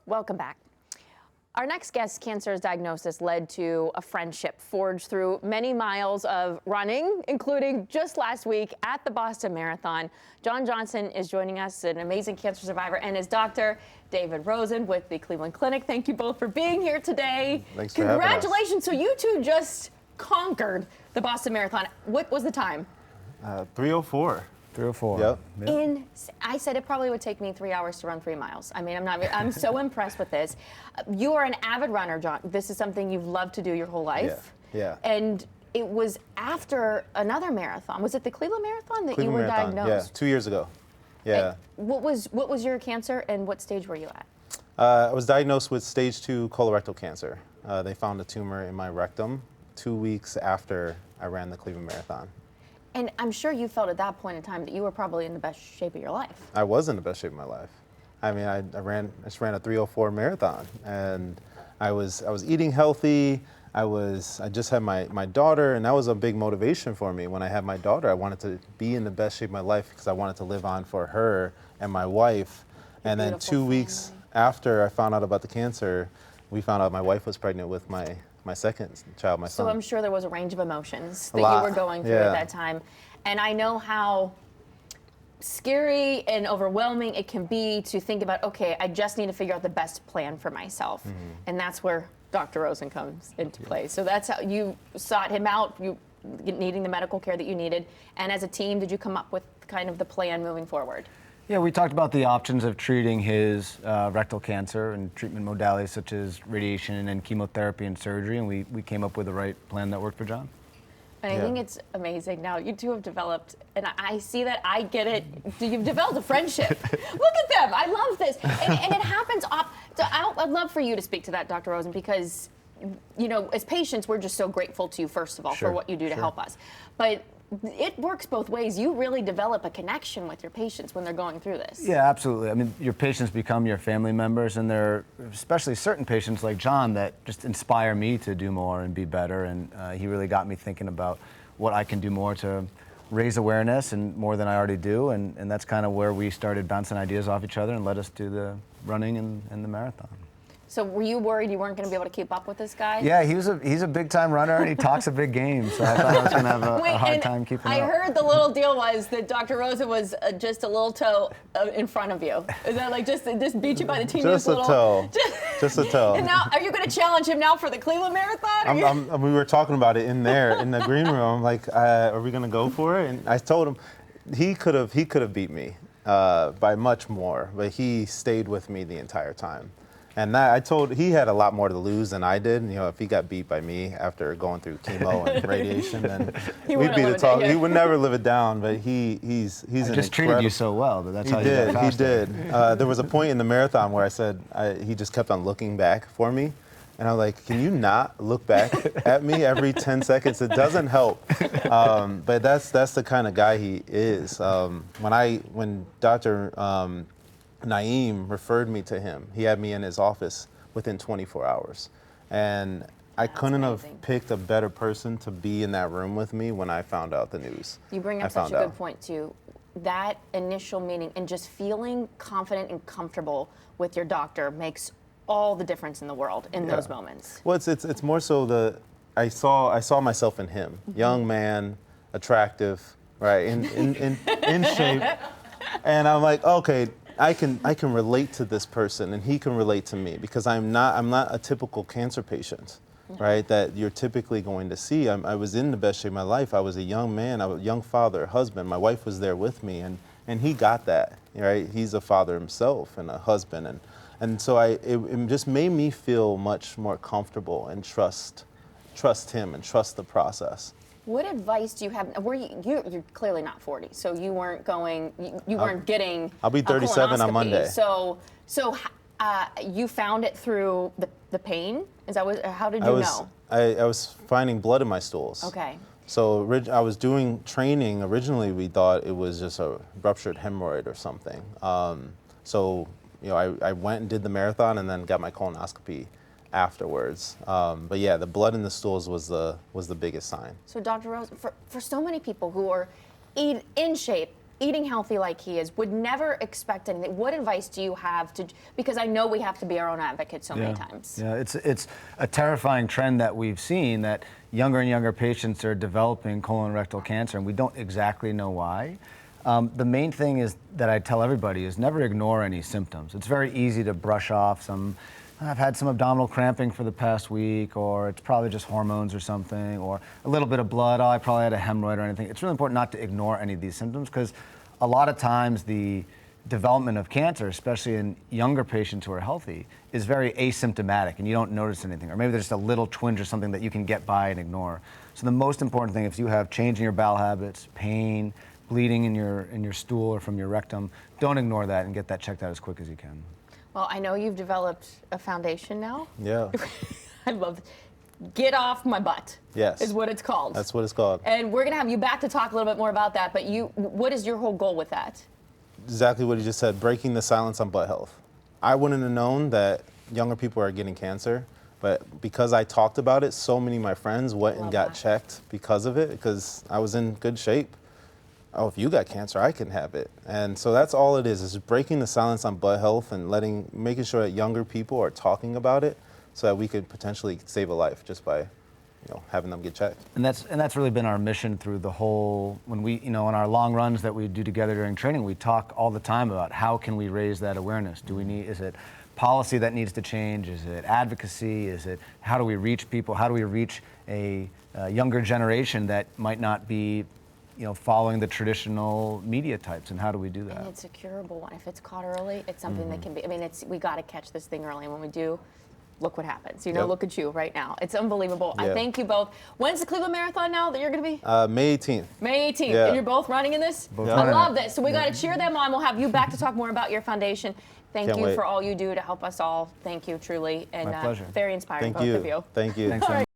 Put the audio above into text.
Welcome back. Our next guest's cancer diagnosis led to a friendship forged through many miles of running, including just last week at the Boston Marathon. John Johnson is joining us, an amazing cancer survivor, and his doctor, David Rosen, with the Cleveland Clinic. Thank you both for being here today. Thanks for having us. Congratulations. So you two just conquered the Boston Marathon. What was the time? 3:04. 3:04. Yep. I said it probably would take me 3 hours to run 3 miles. I mean, I'm so impressed with this. You are an avid runner, John. This is something you've loved to do your whole life. Yeah. And it was after another marathon. Was it the Cleveland Marathon that you were Marathon. diagnosed? Yeah, 2 years ago. Yeah. And what was your cancer and what stage were you at? I was diagnosed with stage 2 colorectal cancer. They found a tumor in my rectum 2 weeks after I ran the Cleveland Marathon. And I'm sure you felt at that point in time that you were probably in the best shape of your life. I was in the best shape of my life. I mean, I just ran a 3:04 marathon, and I was eating healthy. I just had my daughter, and that was a big motivation for me. When I had my daughter, I wanted to be in the best shape of my life because I wanted to live on for her and my wife. And then 2 weeks after I found out about the cancer, we found out my wife was pregnant with my second child, my son. So I'm sure there was a range of emotions that lot. you were going through at that time. And I know how scary and overwhelming it can be to think about, okay, I just need to figure out the best plan for myself. And that's where Dr. Rosen comes into play. So that's how you sought him out, you needing the medical care that you needed. And as a team, did you come up with kind of the plan moving forward? Yeah, we talked about the options of treating his rectal cancer and treatment modalities such as radiation and chemotherapy and surgery, and we came up with the right plan that worked for John. And I think it's amazing now. You two have developed, and I see that, I get it. You've developed a friendship. Look at them. I love this. And it happens. So I'd love for you to speak to that, Dr. Rosen, because, you know, as patients, we're just so grateful to you, first of all, for what you do to help us. But it works both ways. You really develop a connection with your patients when they're going through this. Yeah, absolutely. I mean, your patients become your family members, and there are especially certain patients like John that just inspire me to do more and be better. And he really got me thinking about what I can do more to raise awareness and more than I already do. And that's kind of where we started bouncing ideas off each other and let us do the running and the marathon. So were you worried you weren't going to be able to keep up with this guy? Yeah, he's a big time runner and he talks a big game. So I thought I was going to have a hard time keeping up. I heard the little deal was that Dr. Rosen was just a little toe in front of you. Is that like just beat you by the teeniest little? Just a toe. And now, are you going to challenge him now for the Cleveland Marathon? We were talking about it in there in the green room. I'm like, are we going to go for it? And I told him he could have beat me by much more, but he stayed with me the entire time. And he had a lot more to lose than I did. You know, if he got beat by me after going through chemo and radiation, then we'd be the talk. He would never live it down. But he's just treated you so well. But that's how you got faster. He did. There was a point in the marathon where I said he just kept on looking back for me, and I was like, "Can you not look back at me every 10 seconds? It doesn't help." But that's the kind of guy he is. When Dr. Naeem referred me to him, he had me in his office within 24 hours. And I couldn't have picked a better person to be in that room with me when I found out the news. You bring up such a good point, too. That initial meeting and just feeling confident and comfortable with your doctor makes all the difference in the world in those moments. Well, it's more so I saw myself in him. Young man, attractive, right, in shape. And I'm like, okay, I can relate to this person and he can relate to me because I'm not a typical cancer patient, right? That you're typically going to see. I was in the best shape of my life. I was a young man, I was a young father, husband. My wife was there with me, and he got that, right? He's a father himself and a husband, and so it just made me feel much more comfortable and trust him and trust the process. What advice do you have? You're clearly not 40, so you weren't going. You weren't getting. I'll be 37 on Monday. So you found it through the pain. Is that how did you know? I was finding blood in my stools. Okay. So I was doing training. Originally, we thought it was just a ruptured hemorrhoid or something. So I went and did the marathon and then got my colonoscopy afterwards. But yeah, the blood in the stools was the biggest sign. So Dr. Rose, for so many people who are in shape, eating healthy like he is, would never expect anything. What advice do you have to, because I know we have to be our own advocates so many times. Yeah, it's a terrifying trend that we've seen, that younger and younger patients are developing colon rectal cancer, and we don't exactly know why. The main thing is that I tell everybody is never ignore any symptoms. It's very easy to brush off some, I've had some abdominal cramping for the past week, or it's probably just hormones or something, or a little bit of blood, oh, I probably had a hemorrhoid or anything. It's really important not to ignore any of these symptoms, because a lot of times the development of cancer, especially in younger patients who are healthy, is very asymptomatic and you don't notice anything. Or maybe there's just a little twinge or something that you can get by and ignore. So the most important thing, if you have change in your bowel habits, pain, bleeding in your stool or from your rectum, don't ignore that and get that checked out as quick as you can. Well, I know you've developed a foundation now. Yeah. I love it. Get Off My Butt. Yes. Is what it's called. That's what it's called. And we're going to have you back to talk a little bit more about that, but what is your whole goal with that? Exactly what you just said, breaking the silence on butt health. I wouldn't have known that younger people are getting cancer, but because I talked about it, so many of my friends went and got checked because of it, because I was in good shape. Oh, if you got cancer, I can have it. And so that's all it is breaking the silence on butt health and making sure that younger people are talking about it so that we could potentially save a life just by having them get checked. And that's really been our mission through the whole, when we, in our long runs that we do together during training, we talk all the time about how can we raise that awareness? Is it policy that needs to change? Is it advocacy? Is it, how do we reach people? How do we reach a younger generation that might not be following the traditional media types, and how do we do that? And it's a curable one. If it's caught early, it's something that can be, we got to catch this thing early, and when we do, look what happens. Look at you right now. It's unbelievable. Yeah. I thank you both. When's the Cleveland Marathon now that you're going to be? May 18th. May 18th. Yeah. And you're both running in this? Both I running love it. this. So we got to cheer them on. We'll have you back to talk more about your foundation. Thank Can't you wait. for all you do to help us all. Thank you, truly. And My pleasure. very inspiring, Thank both you. of you. Thank you. Thanks so much.